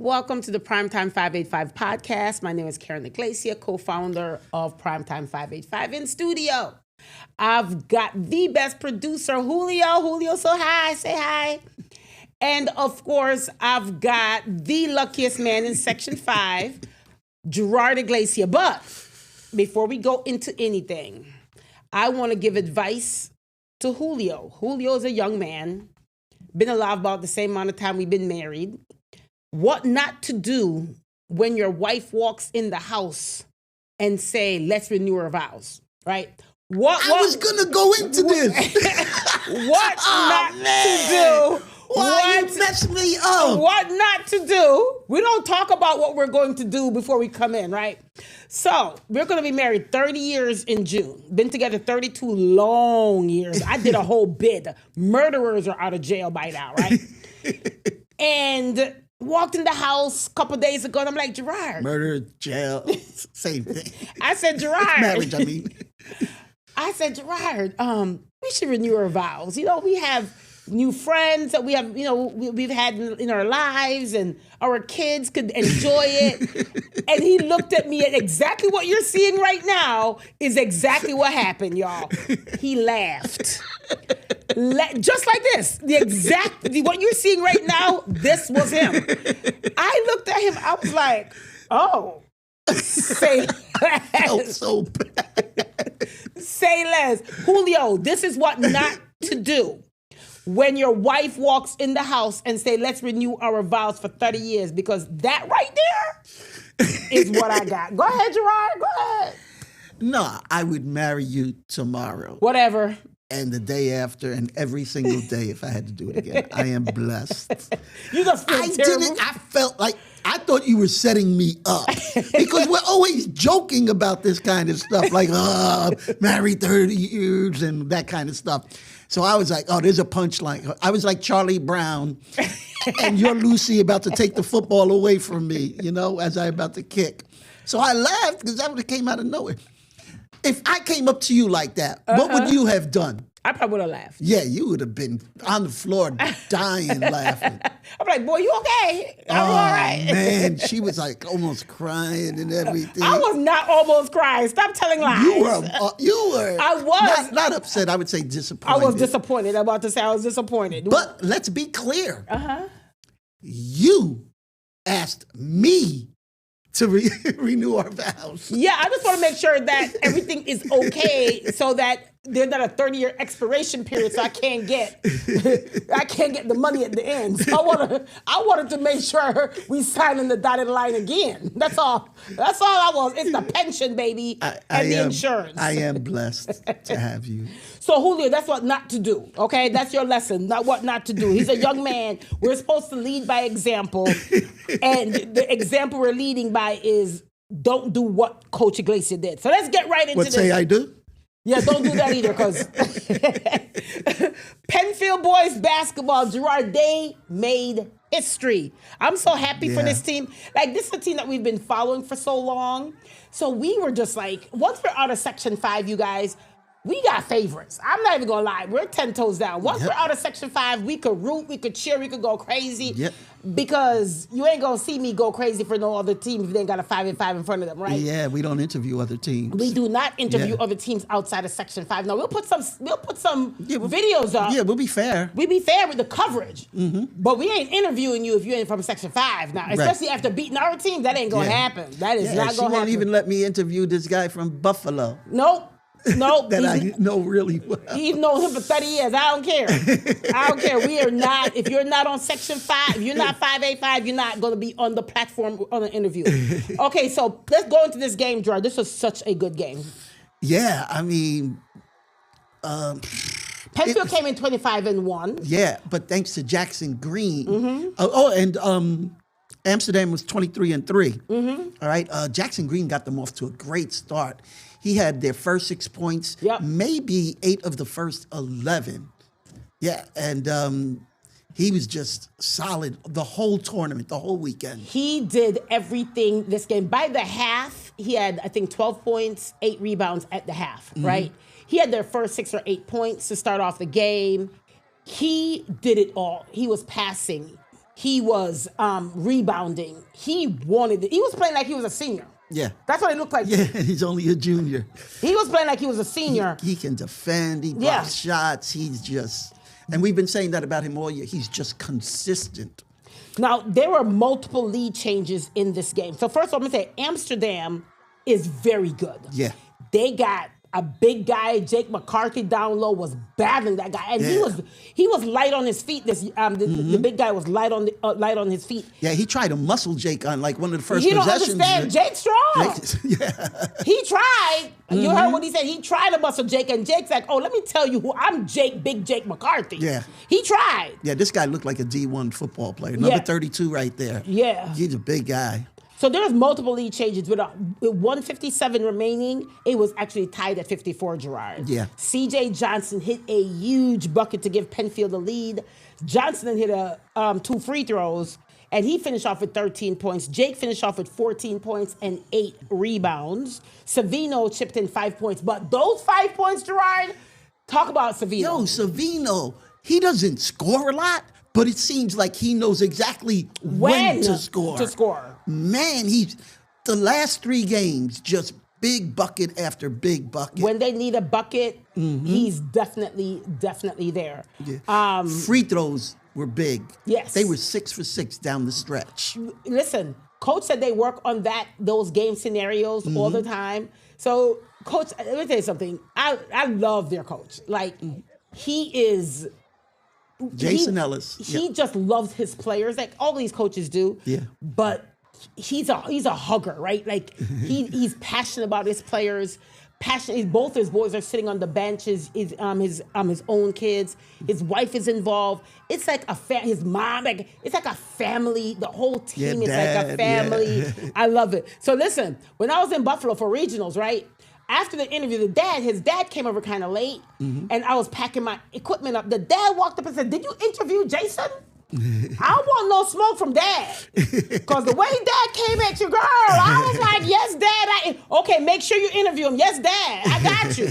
Welcome to the Primetime 585 podcast. My name is Karen Iglesia, co-founder of Primetime 585 in studio. I've got the best producer, Julio. Julio, so hi, say hi. And of course, I've got the luckiest man in Section 5, Gerard Iglesia. But before we go into anything, I want to give advice to Julio. Julio is a young man, been alive about the same amount of time we've been married. What not to do when your wife walks in the house and say, let's renew our vows, right? I was going to go into this. What not to do? Why you mess me up? What not to do? We don't talk about what we're going to do before we come in, right? So we're going to be married 30 years in June. Been together 32 long years. I did a whole bid. Murderers are out of jail by now, right? And walked in the house a couple days ago, and I'm like, Gerard. Murder, jail, same thing. I said, Gerard. Marriage, I mean. I said, Gerard, we should renew our vows. You know, we have new friends that we have, you know, we've had in our lives, and our kids could enjoy it. And he looked at me, and exactly what you're seeing right now is exactly what happened, y'all. He laughed. Just like this. What you're seeing right now, this was him. I looked at him, I was like, oh, say less. Felt so bad. Say less. Julio, this is what not to do. When your wife walks in the house and say, let's renew our vows for 30 years, because that right there is what I got. Go ahead, Gerard, go ahead. No, I would marry you tomorrow. Whatever. And the day after, and every single day if I had to do it again. I am blessed. You just feel terrible. I felt like, I thought you were setting me up. Because we're always joking about this kind of stuff, like, married 30 years and that kind of stuff. So I was like, oh, there's a punchline. I was like Charlie Brown, and you're Lucy about to take the football away from me, you know, as I'm about to kick. So I laughed because that would have came out of nowhere. If I came up to you like that, what would you have done? I probably would have laughed. Yeah, you would have been on the floor dying laughing. I'm like, boy, you okay? I'm all right. Man, she was like almost crying and everything. I was not almost crying. Stop telling lies. You were. I was. Not upset, I would say disappointed. I was disappointed. I'm about to say I was disappointed. But let's be clear. You asked me to renew our vows. Yeah, I just want to make sure that everything is okay so that there's not a 30-year expiration period, so I can't get the money at the end. So I wanted to make sure we sign in the dotted line again. That's all I was. It's the pension, baby, and the insurance. I am blessed to have you. So Julio, that's what not to do. Okay, that's your lesson. Not what not to do. He's a young man. We're supposed to lead by example, and the example we're leading by is don't do what Coach Iglesia did. So let's get right into this. What say I do? Yeah, don't do that either, because Penfield boys basketball, Gerard, they made history. I'm so happy for this team. Like, this is a team that we've been following for so long. So we were just like, once we're out of Section 5, you guys, we got favorites. I'm not even going to lie. We're 10 toes down. Once we're out of Section 5, we could root, we could cheer, we could go crazy. Yep. Because you ain't going to see me go crazy for no other team if they ain't got a 5-5 in front of them, right? Yeah, we don't interview other teams. We do not interview other teams outside of Section 5. No, we'll put some videos up. Yeah, we'll be fair. We'll be fair with the coverage. But we ain't interviewing you if you ain't from Section 5 now. Especially after beating our team, that ain't going to happen. That is not going to happen. She won't even let me interview this guy from Buffalo. Nope. That I know really well. You've known him for 30 years. I don't care. I don't care. We are not, if you're not on Section 5, if you're not 585, you're not going to be on the platform on an interview. Okay, so let's go into this game, Gerard. This was such a good game. Yeah, I mean... Penfield came in 25-1. Yeah, but thanks to Jackson Green. And Amsterdam was 23-3. All right, Jackson Green got them off to a great start. He had their first 6 points, maybe 8 of the first 11. Yeah, and he was just solid the whole tournament, the whole weekend. He did everything this game. By the half, he had, I think, 12 points, 8 rebounds at the half, right? He had their first 6 or 8 points to start off the game. He did it all. He was passing. He was rebounding. He was playing like he was a senior. Yeah. That's what it looked like. Yeah, he's only a junior. He was playing like he was a senior. He can defend. He blocks shots. He's just, and we've been saying that about him all year. He's just consistent. Now, there were multiple lead changes in this game. So first of all, I'm going to say Amsterdam is very good. Yeah. They got a big guy, Jake McCarthy down low, was battling that guy, and he was light on his feet. The big guy was light on his feet. Yeah, he tried to muscle Jake on like one of the first You possessions. don't understand, Jake's strong. Yeah. He tried. You heard what he said. He tried to muscle Jake, and Jake's like, "Oh, let me tell you who I'm. Big Jake McCarthy." Yeah. He tried. Yeah, this guy looked like a D1 football player. Number 32 right there. Yeah. He's a big guy. So there was multiple lead changes. With 157 remaining, it was actually tied at 54, Gerard. Yeah. C.J. Johnson hit a huge bucket to give Penfield the lead. Johnson hit 2 free throws, and he finished off with 13 points. Jake finished off with 14 points and 8 rebounds. Savino chipped in 5 points. But those 5 points, Gerard, talk about Savino. Yo, Savino, he doesn't score a lot, but it seems like he knows exactly when to score. Man, the last 3 games, just big bucket after big bucket. When they need a bucket, he's definitely there. Yeah. Free throws were big. Yes. They were 6 for 6 down the stretch. Listen, Coach said they work on those game scenarios all the time. So, Coach, let me tell you something. I love their coach. Like, he is... Jason Ellis. He just loves his players, like all these coaches do. Yeah. But he's a hugger, right? Like he's passionate about his players. Passionate. Both his boys are sitting on the bench. His own kids. His wife is involved. It's like his mom. Like it's like a family. The whole team is like a family. Yeah. I love it. So listen, when I was in Buffalo for regionals, right? After the interview, his dad came over kind of late, and I was packing my equipment up. The dad walked up and said, "Did you interview Jason?" I don't want no smoke from Dad. Because the way Dad came at you, girl, I was like, yes, Dad. Okay, make sure you interview him. Yes, Dad, I got you.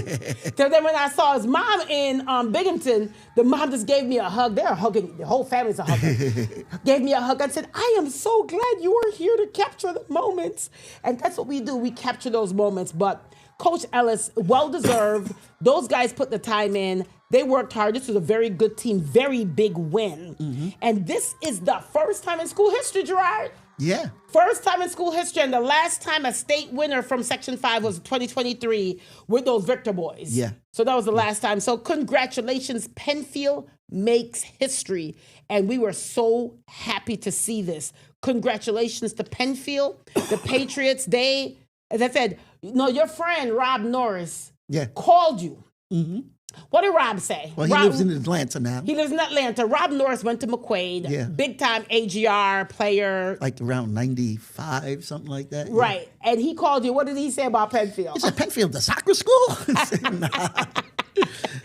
So then when I saw his mom in Binghamton, the mom just gave me a hug. They're hugging. The whole family's a hugger. Gave me a hug and said, I am so glad you are here to capture the moments. And that's what we do. We capture those moments. But Coach Ellis, well-deserved. Those guys put the time in. They worked hard. This was a very good team, very big win. And this is the first time in school history, Gerard. Yeah. First time in school history, and the last time a state winner from Section 5 was 2023 with those Victor boys. Yeah. So that was the last time. So congratulations, Penfield makes history. And we were so happy to see this. Congratulations to Penfield, the Patriots. They, as I said, your friend Rob Norris called you. What did Rob say? Well, he lives in Atlanta now. He lives in Atlanta. Rob Norris went to McQuaid, big-time AGR player. Like around 95, something like that. Right. Yeah. And he called you. What did he say about Penfield? He said, Penfield, the soccer school?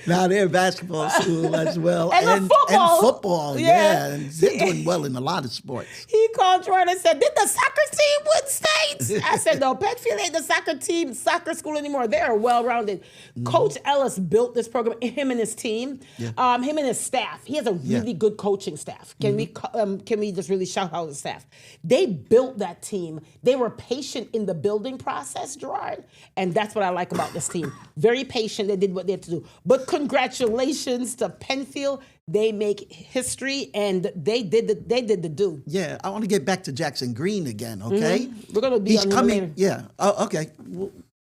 Nah, they're a basketball school as well. And football, yeah. And they're doing well in a lot of sports. He called Jordan and said, did the soccer team win states? I said, no, Penfield ain't the soccer school anymore. They're well-rounded. Coach Ellis built this program, him and his team, him and his staff. He has a really good coaching staff. Can we just really shout out his staff? They built that team. They were patient in the building process, Gerard, and that's what I like about this team. Very patient. They did what they had to do. But congratulations to Penfield. They make history, and they did the do. Yeah, I want to get back to Jackson Green again, okay? We're going to be on him later. Yeah, okay.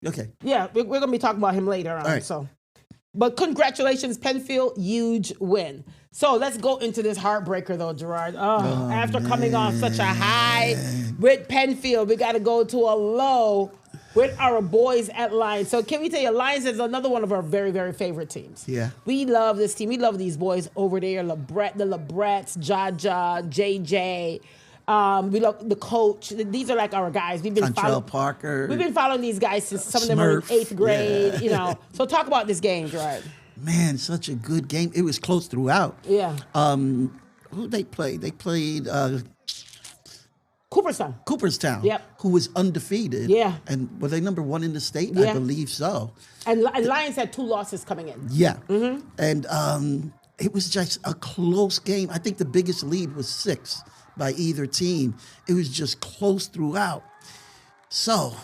Okay. Yeah, we're going to be talking about him later on. Right. So, but congratulations, Penfield, huge win. So let's go into this heartbreaker, though, Gerard. After coming off such a high with Penfield, we got to go to a low with our boys at Lions. So can we tell you, Lions is another one of our very, very favorite teams. Yeah. We love this team. We love these boys over there, the Lebrets, Jaja, JJ. We love the coach. These are like our guys. We've been Parker. We've been following these guys since some of them were in 8th grade. Yeah. So talk about this game, Gerard. Man, such a good game. It was close throughout. Yeah. Who they played? They played Cooperstown. Yep. Who was undefeated. Yeah. And were they number 1 in the state? Yeah. I believe so. And Lions had 2 losses coming in. Yeah. And it was just a close game. I think the biggest lead was 6 by either team. It was just close throughout. So,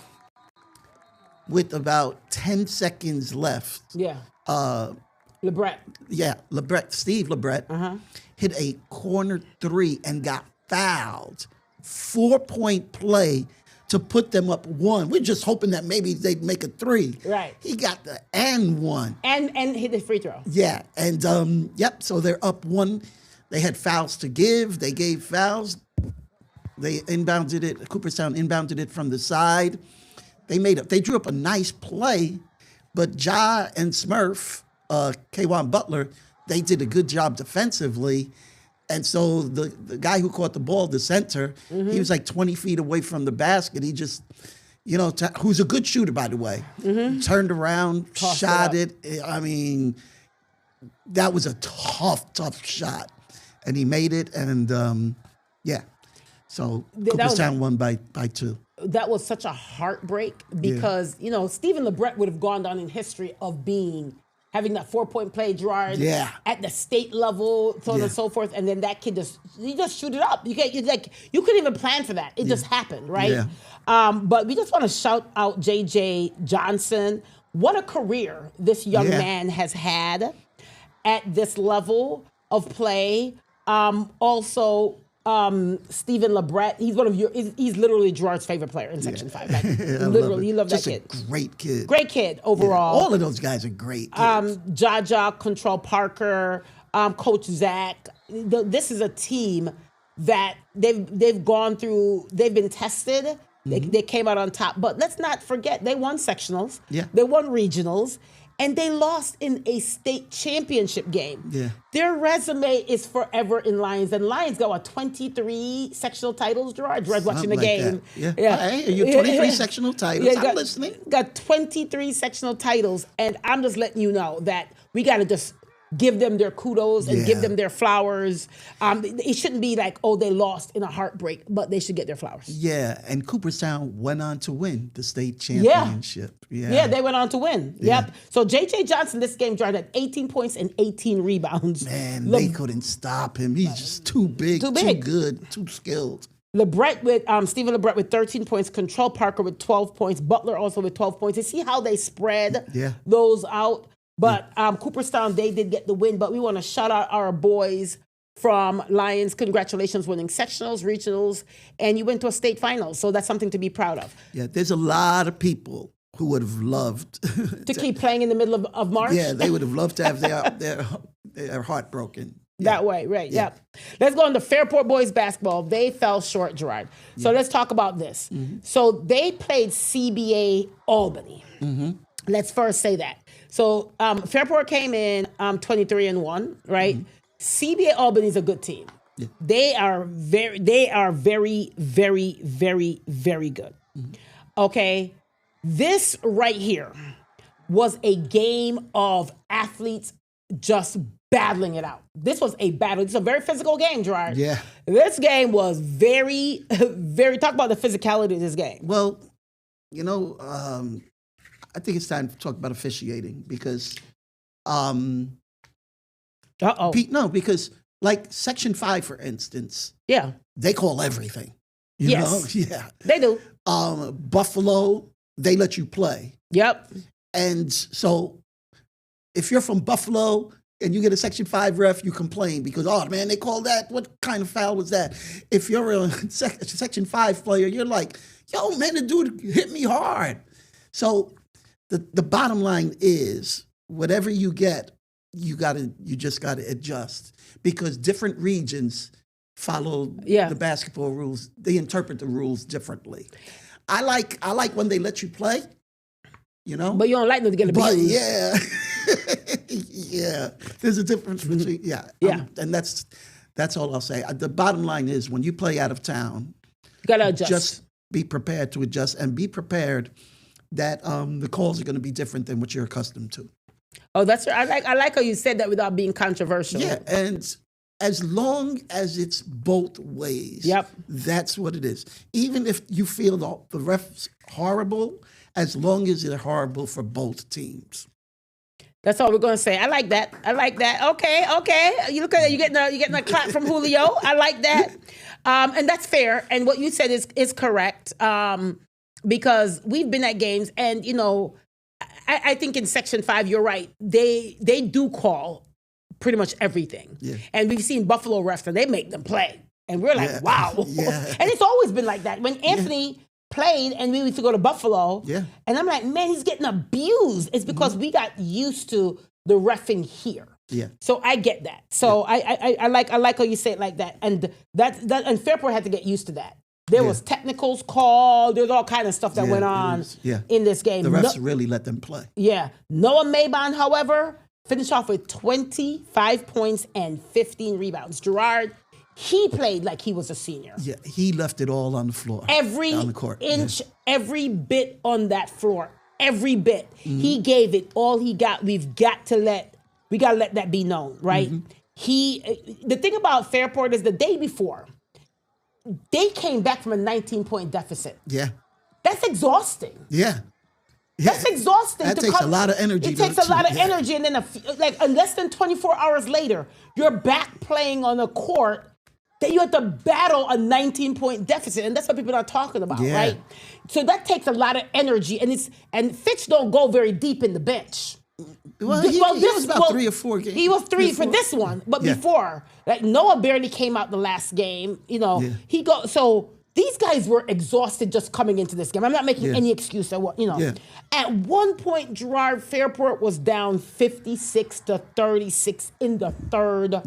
with about 10 seconds left, Yeah. LeBret. Steve LeBret hit a corner three and got fouled. 4-point play to put them up one. We're just hoping that maybe they'd make a three. Right. He got the and one. And hit the free throw. Yeah, and so they're up one. They had fouls to give. They gave fouls. They inbounded it. Cooperstown inbounded it from the side. They drew up a nice play, but Ja and Smurf, K'Wan Butler, they did a good job defensively. And so the guy who caught the ball, the center, he was like 20 feet away from the basket. He just, who's a good shooter, by the way, turned around, shot it. I mean, that was a tough shot. And he made it. And, so Cooperstown won by 2. That was such a heartbreak because, Stephen LeBret would have gone down in history of having that 4-point play, Gerard, at the state level, so on and so forth, and then that kid he just shoot it up. You couldn't even plan for that. It just happened, right? Yeah. But we just want to shout out J.J. Johnson. What a career this young man has had at this level of play. Also, Stephen LeBret, he's literally Gerard's favorite player in Section 5. Like, literally, he loved that kid. Just a great kid. Great kid overall. All of those guys are great kids. Jaja, Control Parker, Coach Zach. This is a team that they've gone through, they've been tested. They came out on top. But let's not forget, they won sectionals. Yeah. They won regionals. And they lost in a state championship game. Yeah. Their resume is forever in Lions. And Lions got 23 sectional titles, Gerard. Gerard's watching the game. That. Yeah. Hey, you 23 sectional titles. I'm listening. Got 23 sectional titles. And I'm just letting you know that we got to just give them their kudos and give them their flowers. It shouldn't be like, they lost in a heartbreak, but they should get their flowers. Yeah, and Cooperstown went on to win the state championship. Yeah, they went on to win. Yeah. Yep. So J.J. Johnson, this game, Jordan, had 18 points and 18 rebounds. Man, they couldn't stop him. He's just too big, too good, too skilled. Stephen LeBret with 13 points, Control Parker with 12 points, Butler also with 12 points. You see how they spread those out? But Cooperstown, they did get the win. But we want to shout out our boys from Lions. Congratulations winning sectionals, regionals, and you went to a state final. So that's something to be proud of. Yeah, there's a lot of people who would have loved to keep playing in the middle of March. Yeah, they would have loved to have their heart broken. That way, right, yep. Let's go on to Fairport boys basketball. They fell short, Gerard. So let's talk about this. So they played CBA Albany. Let's first say that. So Fairport came in 23-1, right? CBA Albany is a good team. Yeah. They are very, very, very, very good. Okay, this right here was a game of athletes just battling it out. This was a battle. It's a very physical game, Gerard. Yeah. This game was very, very. Talk about the physicality of this game. Well, I think it's time to talk about officiating because, because like Section 5, for instance, they call everything. You know? Yeah, they do. Buffalo, they let you play. Yep. And so, if you're from Buffalo and you get a Section 5 ref, you complain because, man, they called that. What kind of foul was that? If you're a Section 5 player, you're like, yo, man, the dude hit me hard. So. The bottom line is whatever you get, you just gotta adjust because different regions follow the basketball rules. They interpret the rules differently. I like when they let you play, But you don't like them to get a big bruise. Yeah. There's a difference between and that's all I'll say. The bottom line is when you play out of town, you gotta adjust. Just be prepared to adjust and be prepared that the calls are going to be different than what you're accustomed to. Oh, that's right. I like how you said that without being controversial. Yeah, and as long as it's both ways, that's what it is. Even if you feel the ref's horrible, as long as they're horrible for both teams. That's all we're gonna say. I like that. Okay. You getting a clap from Julio. I like that. And that's fair. And what you said is correct. Because we've been at games, and I think in Section 5, you're right. They do call pretty much everything. Yeah. And we've seen Buffalo refs, and they make them play. And we're like, wow. Yeah. And it's always been like that. When Anthony played and we used to go to Buffalo, and I'm like, man, he's getting abused. It's because we got used to the reffing here. Yeah. So I get that. So I like how you say it like that. And and Fairport had to get used to that. There was technicals called. There's all kind of stuff that went on in this game. The refs really let them play. Yeah. Noah Maybon, however, finished off with 25 points and 15 rebounds. Gerard, he played like he was a senior. Yeah, he left it all on the floor. Every on the court. inch, every bit on that floor, every bit. He gave it all he got. We got to let that be known, right? The thing about Fairport is the day before, they came back from a 19-point deficit. Yeah. That's exhausting. Yeah. That's exhausting. That takes a lot of energy. It takes a lot of energy, and then less than 24 hours later, you're back playing on a court that you have to battle a 19-point deficit, and that's what people are talking about, right? So that takes a lot of energy, and Fitch don't go very deep in the bench. Well, he was about 3 or 4 games. He was 3 for this one, but before, like Noah barely came out the last game. So these guys were exhausted just coming into this game. I'm not making any excuse at what. At one point, Gerard Fairport was down 56-36 in the third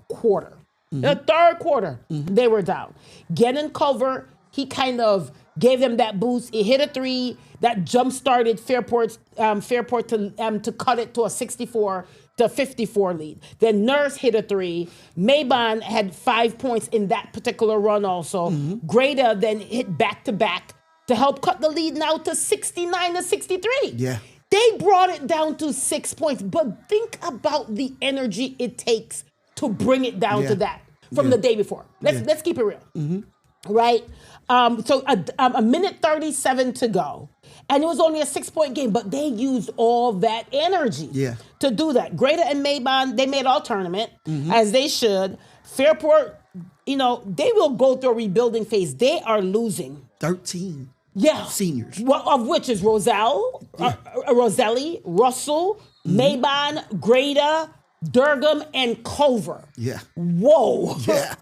quarter. The third quarter, they were down. Getting cover, he kind of gave them that boost. He hit a 3 that jump-started Fairport to cut it to a 64-54 lead. Then Nurse hit a 3. Maybon had 5 points in that particular run also. Grada then hit back-to-back to help cut the lead now to 69-63. Yeah. They brought it down to 6 points, but think about the energy it takes to bring it down to that from the day before. Let's keep it real, right? So a minute 37 to go, and it was only a 6-point game, but they used all that energy to do that. Grada and Maybon, they made all tournament, as they should. Fairport, they will go through a rebuilding phase. They are losing 13 seniors. Of which is Roselli, Russell, Maybon, Grada, Durgam, and Culver. Yeah. Whoa. Yeah.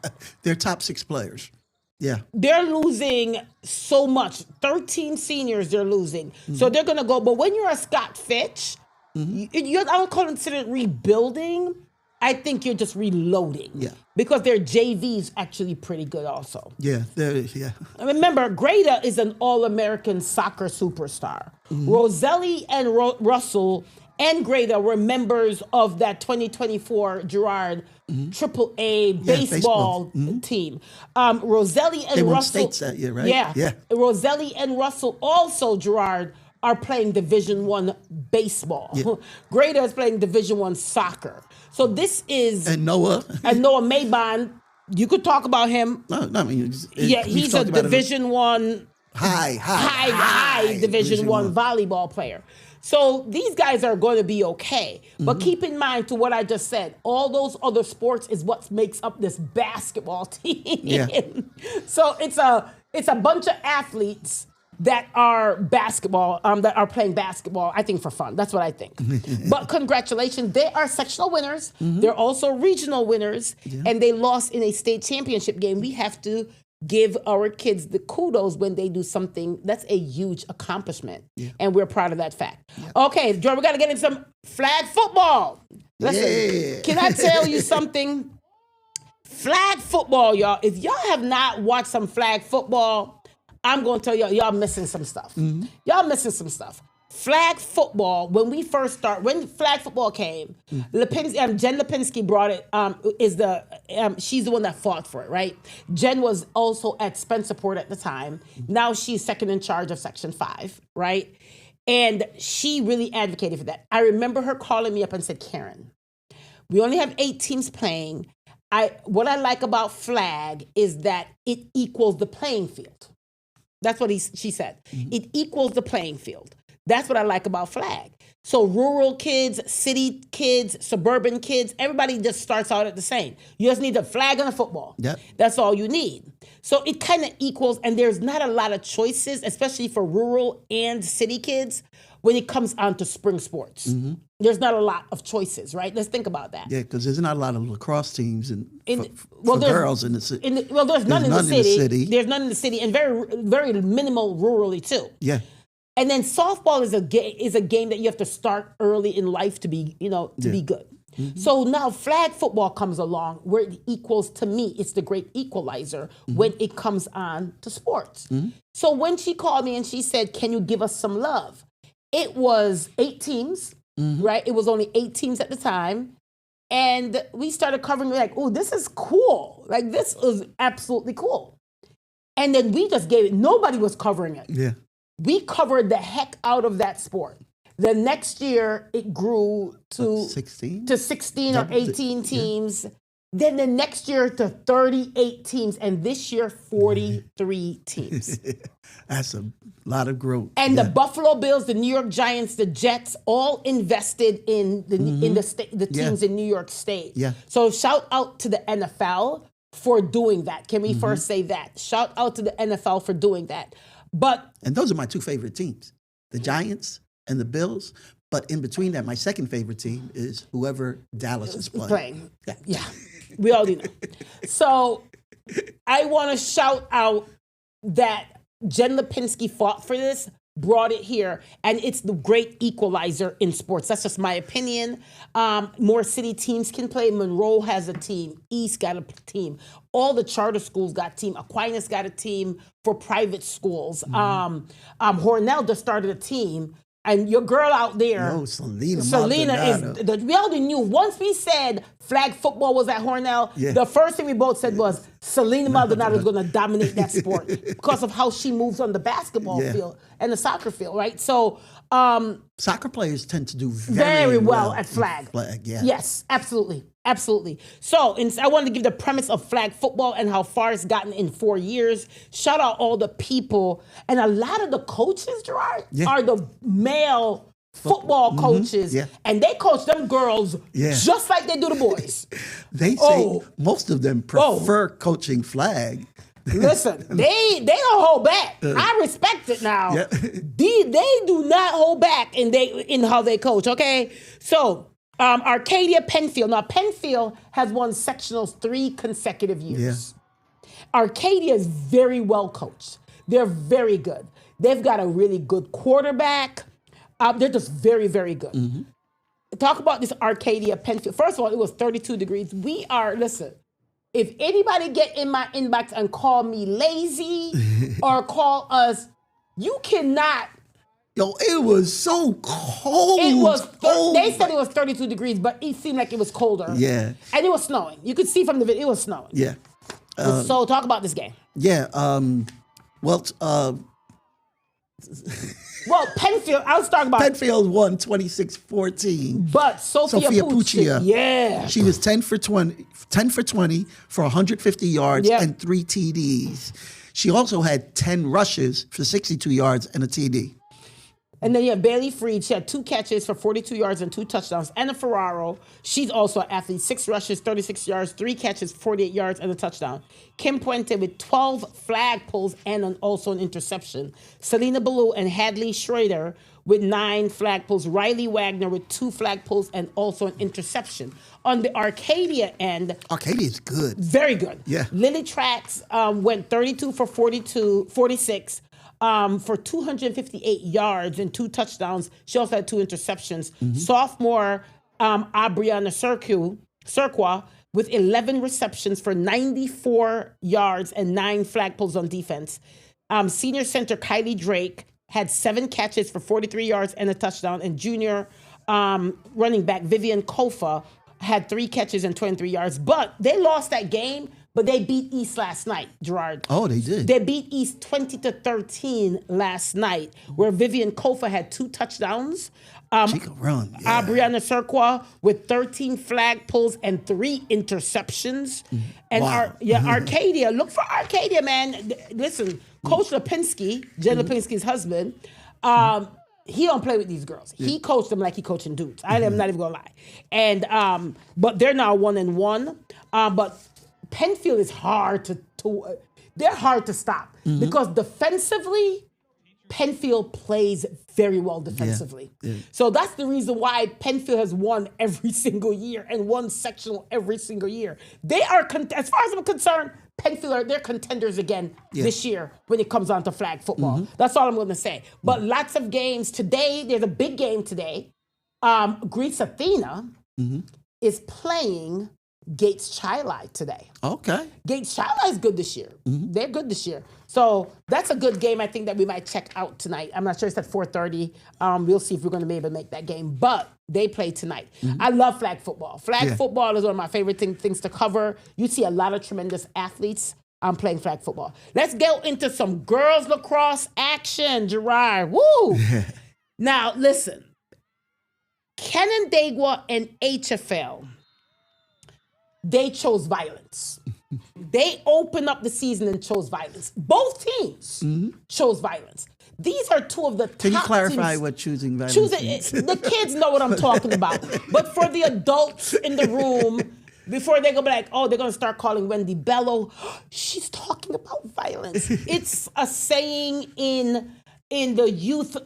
They're top 6 players. Yeah. They're losing so much. 13 seniors they're losing. So they're going to go. But when you're a Scott Fitch, I don't consider it rebuilding. I think you're just reloading. Yeah. Because their JV's actually pretty good also. Yeah. Remember, Grada is an All-American soccer superstar. Roselli and Russell and Grada were members of that 2024 Gerard AAA baseball team. Roselli and they won Russell. states that year, right? Yeah. Roselli and Russell also, Gerard, are playing Division I baseball. Yeah. Grada is playing Division I soccer. So this is... And Noah Maybon, you could talk about him. No, I mean... he's a Division I... High Division I volleyball player. So these guys are going to be okay. But keep in mind to what I just said, all those other sports is what makes up this basketball team. Yeah. So it's a bunch of athletes that are that are playing basketball, I think, for fun. That's what I think. But congratulations, they are sectional winners. They're also regional winners, and they lost in a state championship game. We have to give our kids the kudos when they do something. That's a huge accomplishment, and we're proud of that fact. Okay, Jordan, we got to get into some flag football. Listen, can I tell you something? Flag football, y'all. If y'all have not watched some flag football, I'm going to tell y'all missing some stuff. Y'all missing some stuff. Flag football, when flag football came, Jen Lipinski brought it, she's the one that fought for it, right? Jen was also at Spencerport at the time. Now she's second in charge of Section 5, right? And she really advocated for that. I remember her calling me up and said, Karen, we only have 8 teams playing. What I like about flag is that it equals the playing field. That's what she said. It equals the playing field. That's what I like about flag. So rural kids, city kids, suburban kids, everybody just starts out at the same. You just need a flag and a football. Yep. That's all you need. So it kind of equals, and there's not a lot of choices, especially for rural and city kids, when it comes on to spring sports. There's not a lot of choices, right? Let's think about that. Yeah, because there's not a lot of lacrosse teams for there's- girls in the city. There's none in the city. city. There's none in the city, and very, very minimal rurally too. Yeah. And then softball is a game that you have to start early in life to be, be good. So now flag football comes along where it equals, to me, it's the great equalizer when it comes on to sports. So when she called me and she said, can you give us some love? It was 8 teams, right? It was only 8 teams at the time. And we started covering like, oh, this is cool. Like, this is absolutely cool. And then we just gave it, nobody was covering it. Yeah. We covered the heck out of that sport. The next year, it grew to 16 or 18 teams. Yeah. Then the next year to 38 teams. And this year, 43 teams. That's a lot of growth. And the Buffalo Bills, the New York Giants, the Jets, all invested in the teams in New York State. Yeah. So shout out to the NFL for doing that. Can we first say that? Shout out to the NFL for doing that. And those are my 2 favorite teams, the Giants and the Bills. But in between that, my second favorite team is whoever Dallas is playing. Yeah. We already know. So I want to shout out that Jen Lipinski fought for this, brought it here, and it's the great equalizer in sports. That's just my opinion. More city teams can play. Monroe has a team. East got a team. All the charter schools got a team. Aquinas got a team for private schools. Hornell just started a team. And your girl out there, Selena is, we already knew, once we said flag football was at Hornell, the first thing we both said was Selena Maldonado is going to dominate that sport because of how she moves on the basketball field and the soccer field, right? So soccer players tend to do very well at flag. Yeah. Yes, absolutely. Absolutely. So I wanted to give the premise of flag football and how far it's gotten in 4 years. Shout out all the people. And a lot of the coaches, Gerard, are the male football coaches. Yeah. And they coach them girls just like they do the boys. They say most of them prefer coaching flag. Listen, they don't hold back. I respect it now. Yeah. They do not hold back in how they coach, okay? So Arcadia Penfield. Now, Penfield has won sectionals 3 consecutive years. Yeah. Arcadia is very well coached. They're very good. They've got a really good quarterback. They're just very, very good. Talk about this Arcadia Penfield. First of all, it was 32 degrees. Listen, if anybody get in my inbox and call me lazy or call us, you cannot. Yo, it was so cold. It was cold. They said it was 32 degrees, but it seemed like it was colder. Yeah. And it was snowing. You could see from the video, it was snowing. Yeah. So talk about this game. Yeah. Well, Penfield, I was talking about. Penfield won 26-14. But Sophia Puccia. Yeah. She was 10 for 20 for 150 yards and 3 TDs. She also had 10 rushes for 62 yards and a TD. And then you have Bailey Freed. She had 2 catches for 42 yards and 2 touchdowns. Anna Ferraro, she's also an athlete. 6 rushes, 36 yards, 3 catches, 48 yards, and a touchdown. Kim Puente with 12 flag pulls and also an interception. Selena Ballou and Hadley Schrader with 9 flag pulls. Riley Wagner with 2 flag pulls and also an interception. On the Arcadia end... Arcadia is good. Very good. Yeah. Lily Trax went 32 for 46. For 258 yards and 2 touchdowns. She also had 2 interceptions. Sophomore Abriana Surqua with 11 receptions for 94 yards and 9 flag pulls on defense. Senior center Kylie Drake had 7 catches for 43 yards and a touchdown. And junior running back Vivian Kofa had 3 catches and 23 yards. But they lost that game. But they beat East last night, Gerard. Oh, they did. They beat East 20-13 last night, where Vivian Kofa had 2 touchdowns. She could run. Yeah. Brianna Surqua with 13 flag pulls and 3 interceptions. And Arcadia, look for Arcadia, man. Listen, Coach Lipinski, Jen Lipinski's husband, he don't play with these girls. He coached them like he coaching dudes. I'm not even gonna lie. And but they're now 1-1. But Penfield is hard to they're hard to stop because defensively, Penfield plays very well defensively. So that's the reason why Penfield has won every single year and won sectional every single year. They are, as far as I'm concerned, Penfield they're contenders again this year when it comes on to flag football. That's all I'm going to say. But lots of games today. There's a big game today. Greece Athena is playing Gates Chili today. Okay. Gates Chili is good this year. They're good this year. So that's a good game I think that we might check out tonight. I'm not sure it's at 4:30. We'll see if we're going to be able to make that game. But they play tonight. I love flag football. Flag football is one of my favorite things to cover. You see a lot of tremendous athletes playing flag football. Let's go into some girls lacrosse action, Gerard. Woo! Now, listen. Canandaigua and HFL, they chose violence. They opened up the season and chose violence. Both teams chose violence. These are two of the top Can you clarify teams. what choosing violence means? The kids know what I'm talking about. But for the adults in the room, before they go be like, oh, they're going to start calling Wendy Bello, she's talking about violence. It's a saying in the youth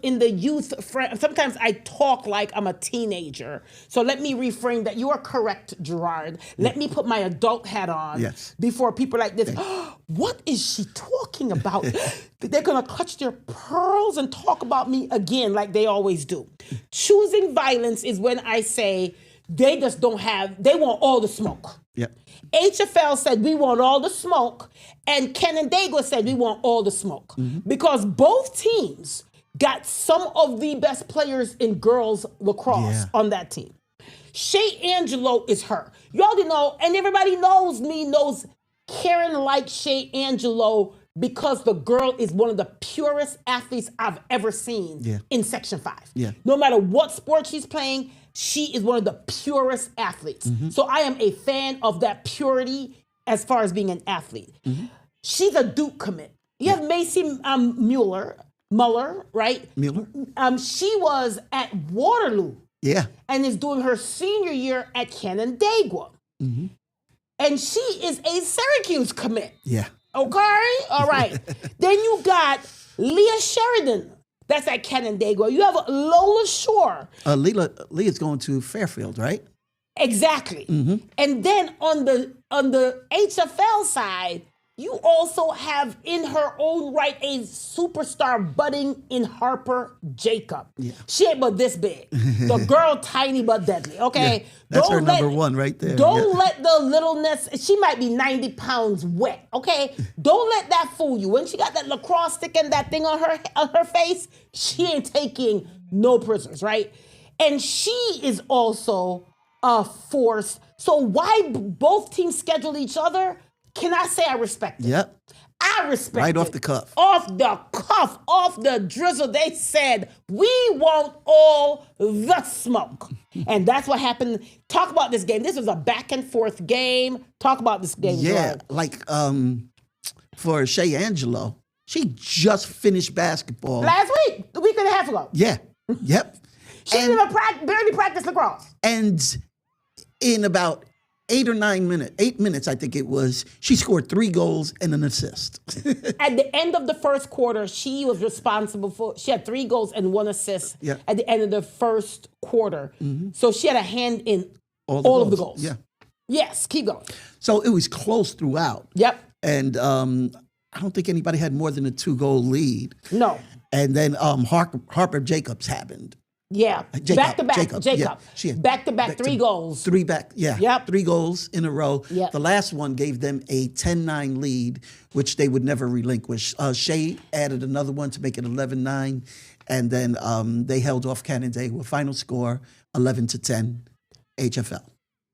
sometimes I talk like I'm a teenager. So let me reframe that. You are correct, Gerard. Let me put my adult hat on before people like this. What is she talking about? They're gonna clutch their pearls and talk about me again like they always do. Choosing violence is when I say they just don't have, they want all the smoke. Yep. HFL said we want all the smoke, and Canandaigua said we want all the smoke because both teams got some of the best players in girls lacrosse on that team. Shay Angelo is her. You already know, and everybody knows Karen likes Shay Angelo because the girl is one of the purest athletes I've ever seen in Section 5. No matter what sport she's playing, she is one of the purest athletes. So I am a fan of that purity as far as being an athlete. She's a Duke commit. You have Macy Muller, right? Mueller? She was at Waterloo. And is doing her senior year at Canandaigua. And she is a Syracuse commit. Okay? All right. Then you got Leah Sheridan. That's at Canandaigua. You have Lola Shore. Leah's going to Fairfield, right? Exactly. And then on the HFL side, you also have in her own right a superstar budding in Harper Jacob. She ain't but this big. The girl tiny but deadly. Okay. That's her number one right there. Don't let the littleness, she might be 90 pounds wet. Okay. Don't let that fool you. When she got that lacrosse stick and that thing on her face, she ain't taking no prisoners, right? And she is also a force. So why both teams schedule each other? Can I say I respect it? I respect it. Right off the cuff. Off the cuff, off the drizzle. They said, we want all the smoke. And that's what happened. Talk about this game. This was a back and forth game. Talk about this game. Like for Shay Angelo, she just finished basketball. Last week, a week and a half ago. She didn't even barely practice lacrosse. And in about 8 minutes, I think it was, she scored 3 goals and an assist. At the end of the first quarter, she was responsible for, she had 3 goals and 1 assist at the end of the first quarter. So she had a hand in all of the goals. Yes, keep going. So it was close throughout. And I don't think anybody had more than a 2-goal lead. No. And then Harper Jacobs happened. Back-to-back, Jacob. She had back-to-back 3 goals. 3 goals in a row. The last one gave them a 10-9 lead, which they would never relinquish. Shay added another one to make it 11-9, and then they held off Canandaigua. Final score, 11-10, HFL.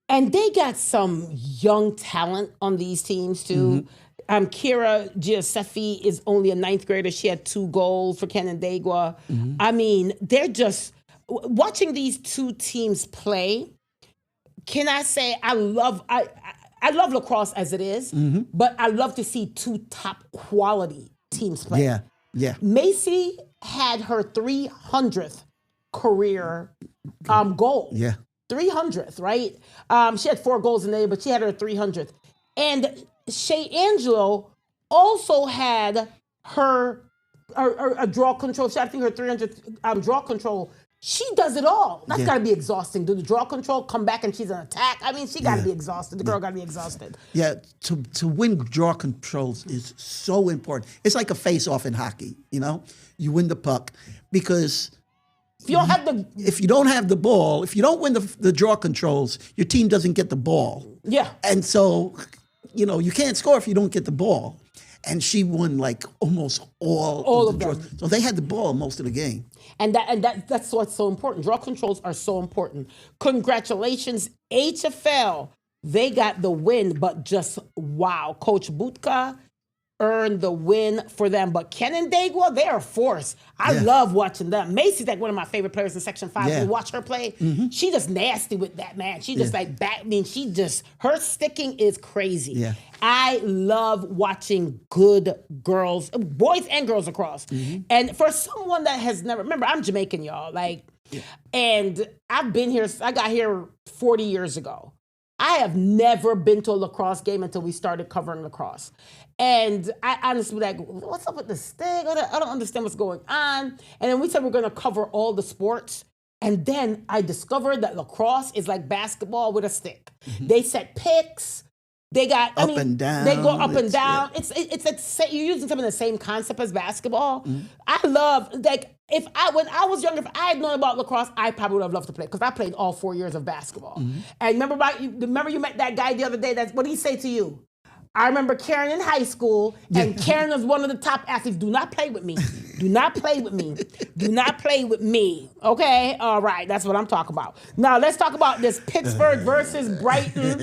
And they got some young talent on these teams, too. Kira Giuseppe is only a 9th grader. She had 2 goals for Canandaigua. I mean, they're just... Watching these two teams play, can I say I love lacrosse as it is, but I love to see 2 top quality teams play. Yeah. Macy had her 300th career goal. Yeah. 300th, right? She had 4 goals in there, but she had her 300th. And Shea Angelo also had her a draw control. She had, I think, her 300th draw control. She does it all. That's got to be exhausting. Do the draw control, come back, and she's an attack. I mean, she got to be exhausted. The girl got to be exhausted. Yeah, to win draw controls is so important. It's like a face-off in hockey, you know? You win the puck because If you don't have the... if you don't have the ball, if you don't win the draw controls, your team doesn't get the ball. Yeah. And so, you know, you can't score if you don't get the ball. And she won like almost all of the draws. So they had the ball most of the game. And that's what's so important. Draw controls are so important. Congratulations, HFL. They got the win, but just wow. Coach Butka earned the win for them. But Canandaigua, they're a force. I love watching them. Macy's like one of my favorite players in Section 5. Yeah. You watch her play, she just nasty with that, man. She just like her sticking is crazy. Yeah. I love watching good girls, boys and girls across. And for someone that has never, remember, I'm Jamaican, y'all. And I've been here, I got here 40 years ago. I have never been to a lacrosse game until we started covering lacrosse. And I honestly was like, what's up with the stick? I don't understand what's going on. And then we said we're going to cover all the sports. And then I discovered that lacrosse is like basketball with a stick. They set picks. They got up and down. They go up and down. You're using some of the same concept as basketball. I love when I was younger, if I had known about lacrosse, I probably would have loved to play because I played all 4 years of basketball. And remember you met that guy the other day. What did he say to you? I remember Karen in high school, and Karen was one of the top athletes. Do not play with me. Do not play with me. Do not play with me. Okay? All right. That's what I'm talking about. Now, let's talk about this Pittsburgh versus Brighton.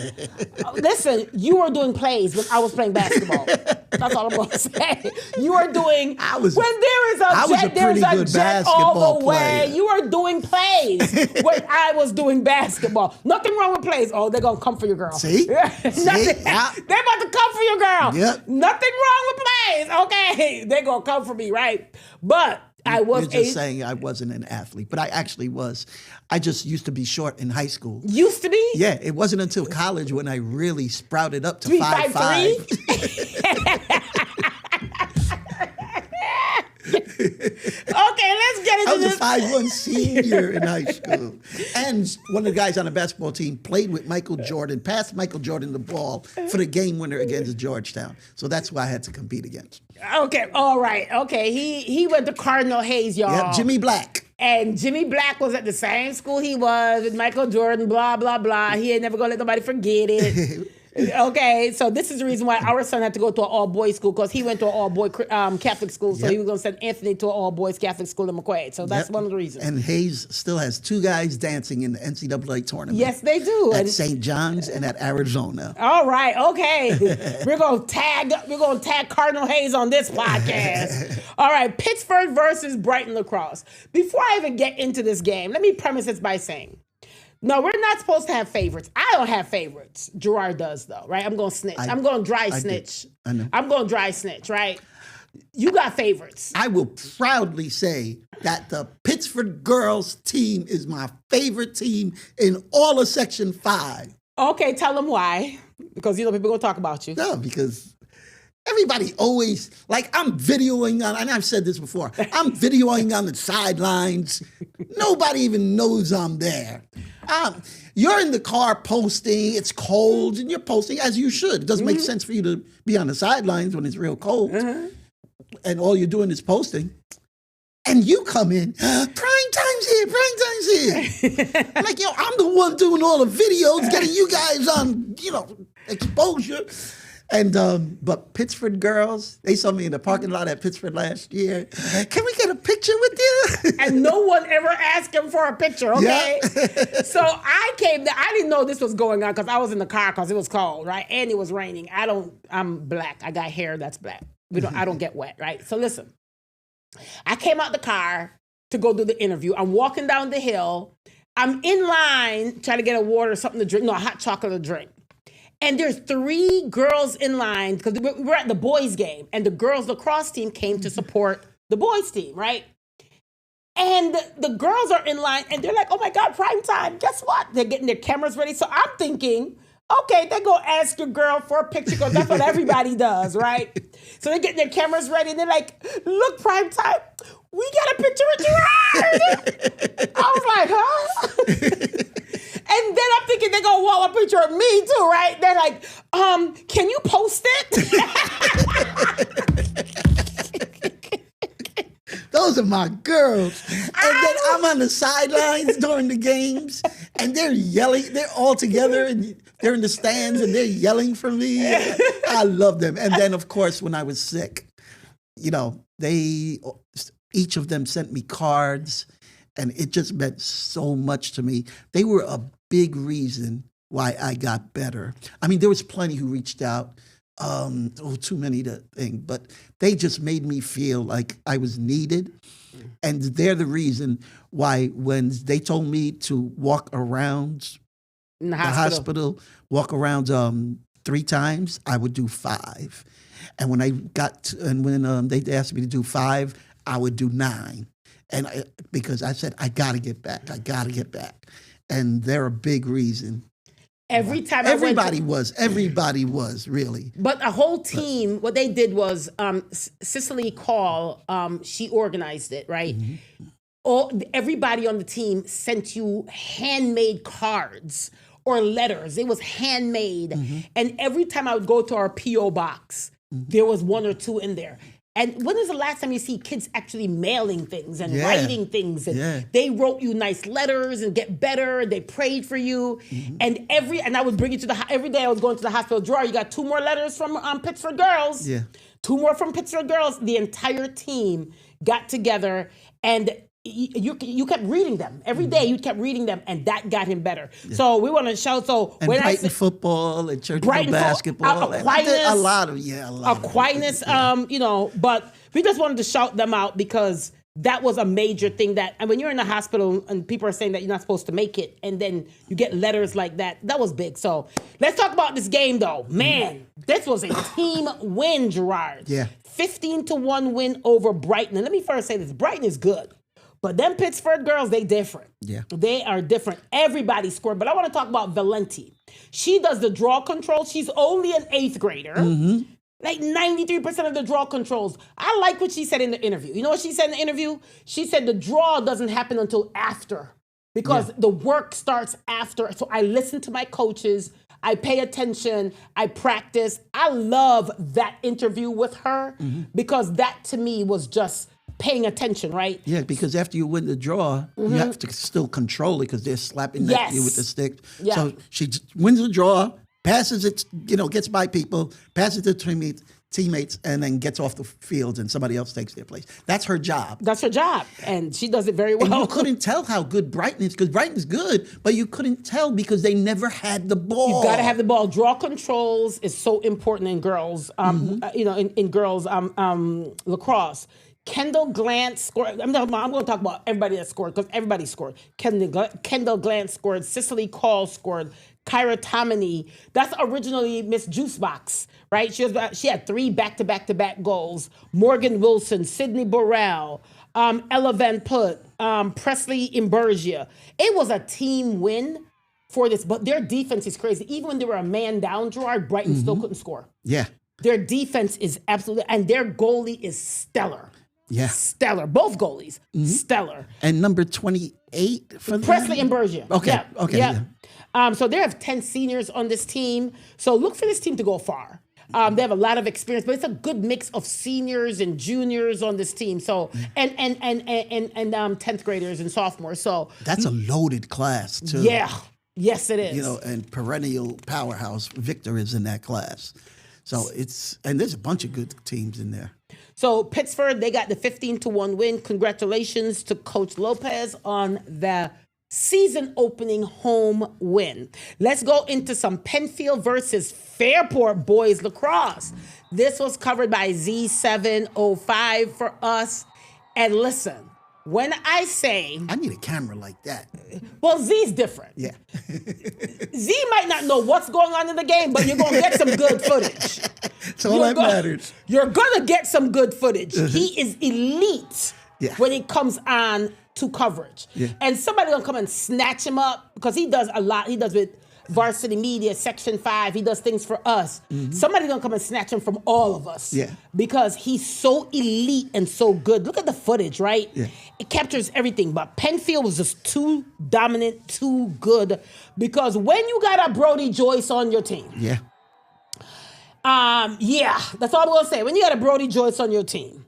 Listen, you were doing plays when I was playing basketball. That's all I'm going to say. You are doing... when there is a jet all the way, you are doing plays when I was doing basketball. Nothing wrong with plays. Oh, they're going to come for your girl. See? They're about to come for your girl. Yep. Nothing wrong with plays, okay? They're going to come for me, right? But I was You're just saying I wasn't an athlete, but I actually was. I just used to be short in high school. Used to be? Yeah, it wasn't until college when I really sprouted up to 5'5". Okay, let's get into this. I was a 5'1" senior in high school. And one of the guys on the basketball team played with Michael Jordan, passed Michael Jordan the ball for the game winner against Georgetown. So that's why I had to compete against. Okay, all right. Okay, he went to Cardinal Hayes, y'all. Yep, Jimmy Black. And Jimmy Black was at the same school he was with Michael Jordan, blah, blah, blah. He ain't never going to let nobody forget it. Okay, so this is the reason why our son had to go to an all-boys school, because he went to an all-boy Catholic school, so he was going to send Anthony to an all-boys Catholic school in McQuaid. So that's one of the reasons. And Hayes still has 2 guys dancing in the NCAA tournament. Yes, they do. At St. John's and at Arizona. All right, okay. We're gonna tag Cardinal Hayes on this podcast. All right, Pittsburgh versus Brighton lacrosse. Before I even get into this game, let me premise this by saying, no, we're not supposed to have favorites. I don't have favorites. Gerard does, though, right? I'm going to snitch. I'm going to dry snitch. I know. I'm going to dry snitch, right? You got favorites. I will proudly say that the Pittsburgh girls team is my favorite team in all of Section 5. Okay, tell them why. Because, people going to talk about you. No, because everybody always, I'm videoing on, and I've said this before, I'm videoing on the sidelines. Nobody even knows I'm there. You're in the car posting, it's cold, and you're posting as you should. It doesn't make sense for you to be on the sidelines when it's real cold, and all you're doing is posting. And you come in, Primetime's here. I'm like, I'm the one doing all the videos, getting you guys on, exposure. And but Pittsburgh girls, they saw me in the parking lot at Pittsburgh last year. Can we get a picture with you? And no one ever asked him for a picture, okay? Yeah. So I came there. I didn't know this was going on because I was in the car because it was cold, right? And it was raining. I'm black. I got hair that's black. I don't get wet, right? So listen, I came out the car to go do the interview. I'm walking down the hill. I'm in line trying to get a water or something to drink. No, a hot chocolate to drink. And there's 3 girls in line because we're at the boys' game, and the girls lacrosse team came to support the boys team, right? And the girls are in line and they're like, oh my God, prime time. Guess what? They're getting their cameras ready. So I'm thinking, okay, they're going to ask your girl for a picture because that's what everybody does, right? So they're getting their cameras ready and they're like, look, prime time, we got a picture with Gerard. I was like, huh? And then I'm thinking they're going to want a picture of me too, right? They're like, can you post it? Those are my girls. And then I'm on the sidelines during the games, and they're yelling. They're all together, and they're in the stands, and they're yelling for me. I love them. And then, of course, when I was sick, each of them sent me cards, and it just meant so much to me. They were a big reason why I got better. I mean, there was plenty who reached out. Too many to think, but they just made me feel like I was needed. And they're the reason why when they told me to walk around In the the hospital, walk around 3 times, I would do 5. And when when they asked me to do 5, I would do 9. And because I said, I got to get back. And they're a big reason. Every time everybody was really. But a whole team, what they did was Cicely Call, she organized it, right? Mm-hmm. Everybody on the team sent you handmade cards or letters. It was handmade. Mm-hmm. And every time I would go to our P.O. box, there was 1 or 2 in there. And when is the last time you see kids actually mailing things and writing things? And they wrote you nice letters and get better. And they prayed for you. Mm-hmm. And I would bring it to every day I was going to the hospital drawer. You got 2 more letters from Pittsburgh Girls. Yeah. 2 more from Pittsburgh Girls. The entire team got together and you kept reading them. Every day you kept reading them and that got him better. Yeah. So we want to shout. So and when Brighton football and church basketball. Aquinas. A lot of Aquinas, but we just wanted to shout them out because that was a major thing and when you're in the hospital and people are saying that you're not supposed to make it and then you get letters like that was big. So let's talk about this game though. Man, this was a team win, Gerard. Yeah. 15-1 win over Brighton. And let me first say this, Brighton is good. But them Pittsburgh girls, they different. Yeah. They are different. Everybody scored. But I want to talk about Valenti. She does the draw control. She's only an 8th grader. Mm-hmm. Like 93% of the draw controls. I like what she said in the interview. You know what she said in the interview? She said the draw doesn't happen until after because the work starts after. So I listen to my coaches. I pay attention. I practice. I love that interview with her because that to me was just paying attention, right? Yeah, because after you win the draw, you have to still control it because they're slapping at you with the stick. Yeah. So she wins the draw, passes it, gets by people, passes to teammates, and then gets off the field and somebody else takes their place. That's her job. That's her job, and she does it very well. And you couldn't tell how good Brighton is because Brighton's good, but you couldn't tell because they never had the ball. You got to have the ball. Draw controls is so important in girls, in girls lacrosse. Kendall Glantz scored. I'm going to talk about everybody that scored because everybody scored. Kendall Glantz scored. Cicely Call scored. Kyra Tomini. That's originally Miss Juicebox, right? She had 3 back-to-back goals. Morgan Wilson, Sydney Burrell, Ella Van Put, Presley Imbergia. It was a team win for this, but their defense is crazy. Even when they were a man down, Gerard, Brighton still couldn't score. Yeah. Their defense is absolutely, and their goalie is stellar. Yeah. Stellar. Both goalies. Stellar. And number 28 for Presley Imbergia. Okay. Yeah. Okay. Yeah. So they have 10 seniors on this team. So look for this team to go far. They have a lot of experience, but it's a good mix of seniors and juniors on this team. So and 10th graders and sophomores. So that's a loaded class too. Yeah. Yes, it is. And perennial powerhouse Victor is in that class. So and there's a bunch of good teams in there. So Pittsburgh, they got the 15-1 win. Congratulations to Coach Lopez on the season opening home win. Let's go into some Penfield versus Fairport boys lacrosse. This was covered by Z705 for us. And listen, when I say... I need a camera like that. Well, Z's different. Yeah. Z might not know what's going on in the game, but you're going to get some good footage. It's all that matters. You're going to get some good footage. He is elite Yeah. when it comes on to coverage. Yeah. And somebody going to come and snatch him up because he does a lot. He does with Varsity Media, Section 5. He does things for us. Somebody's going to come and snatch him from all of us. Yeah. Because he's so elite and so good. Look at the footage, right? Yeah. It captures everything. But Penfield was just too dominant, too good. Because when you got a Brody Joyce on your team, Yeah. that's all I'm gonna say. When you got a Brody Joyce on your team,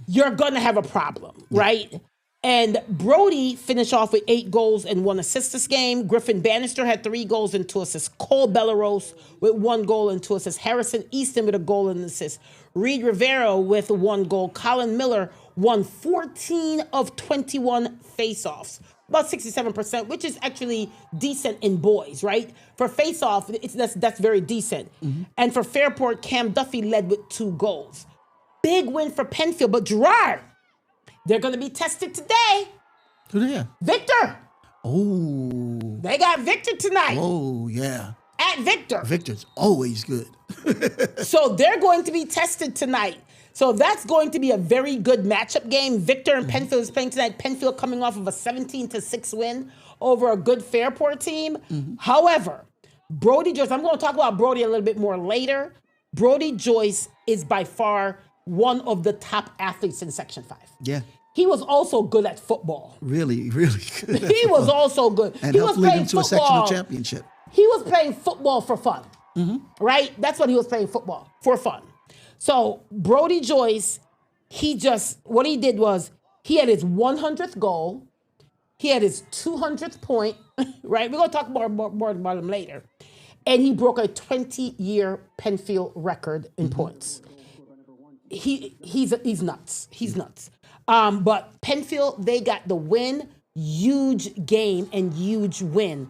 you're gonna have a problem, right? And Brody finished off with 8 goals and 1 assist this game. Griffin Bannister had 3 goals and 2 assists. Cole Belleros with 1 goal and 2 assists. Harrison Easton with a goal and an assist. Reed Rivera with 1 goal. Colin Miller won 14 of 21 faceoffs. About 67%, which is actually decent in boys, right? For face-off, that's very decent. And for Fairport, Cam Duffy led with 2 goals. Big win for Penfield, but Gerard, they're going to be tested today. Who there? Victor. Oh. They got Victor tonight. Oh, yeah. At Victor. Victor's always good. So they're going to be tested tonight. So that's going to be a very good matchup game. Victor and Penfield is playing tonight. Penfield coming off of a 17-6 win over a good Fairport team. However, Brody Joyce, I'm going to talk about Brody a little bit more later. Brody Joyce is by far one of the top athletes in Section 5. Yeah. He was also good at football. Really, really good. He was also good. And he helped was lead playing him to a football. sectional championship. He was playing football for fun, right? That's what he was playing football for fun. So Brody Joyce, what he did was he had his 100th goal, he had his 200th point, right? We're gonna talk more about him later, and he broke a 20-year Penfield record in points. He's nuts. He's nuts. But Penfield, they got the win. Huge game and huge win